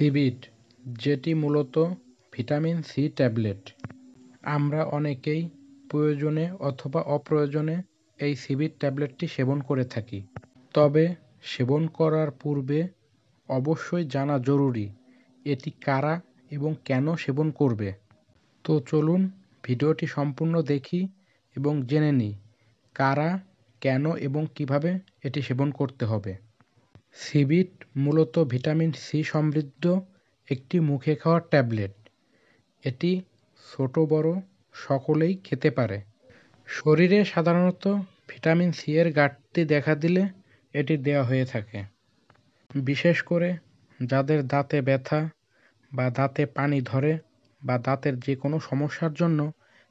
সিবিট, যেটি মূলত vitamin C tablet. আমরা অনেকেই প্রয়োজনে অথবা অপ্রয়োজনে এই সিবিট ট্যাবলেটটি সেবন করে থাকি। তবে সেবন করার পূর্বে অবশ্যই জানা জরুরি এটি কারা এবং কেন সেবন করবে। তো চলুন ভিডিওটি সম্পূর্ণ দেখি এবং জেনে নিই কারা, কেন এবং কিভাবে এটি সেবন করতে হবে। সিবিট মূলত ভিটামিন সি সমৃদ্ধ একটি মুখে খাওয়ার ট্যাবলেট। এটি ছোট বড় সকলেই খেতে পারে। শরীরে সাধারণত ভিটামিন সি এর ঘাটতি দেখা দিলে এটি দেওয়া হয়ে থাকে। বিশেষ করে যাদের দাঁতে ব্যথা বা দাঁতে পানি ধরে বা দাঁতের যে কোনো সমস্যার জন্য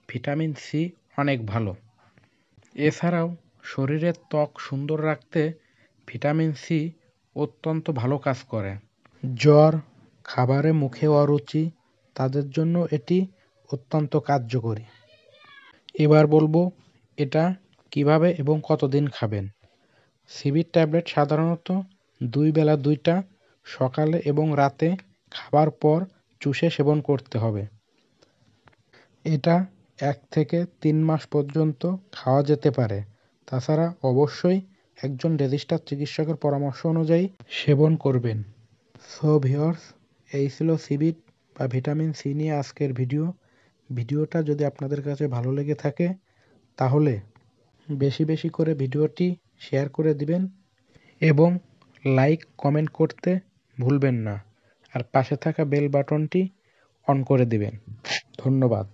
ভিটামিন সি অনেক ভালো। এছাড়াও শরীরের ত্বক সুন্দর রাখতে ভিটামিন সি অত্যন্ত ভালো কাজ করে। জ্বর, খাবারে মুখে অরুচি তাদের জন্য এটি অত্যন্ত কার্যকরী। এবার বলবো এটা কিভাবে এবং কতদিন খাবেন। সিবিট ট্যাবলেট সাধারণত 2 বেলা 2টা সকালে এবং রাতে খাবার পর চুষে সেবন করতে হবে। এটা 1 থেকে 3 মাস পর্যন্ত খাওয়া যেতে পারে। তাছাড়া অবশ্যই একজন রেজিস্টার্ড চিকিৎসকের পরামর্শ অনুযায়ী সেবন করবেন। সো ভিউয়ার্স, এই ছিল সিবিট বা ভিটামিন সি নিয়ে আজকের ভিডিওটা যদি আপনাদের কাছে ভালো লেগে থাকে তাহলে বেশি বেশি করে ভিডিওটি শেয়ার করে দিবেন এবং লাইক কমেন্ট করতে ভুলবেন না। আর পাশে থাকা বেল বাটনটি অন করে দিবেন। ধন্যবাদ।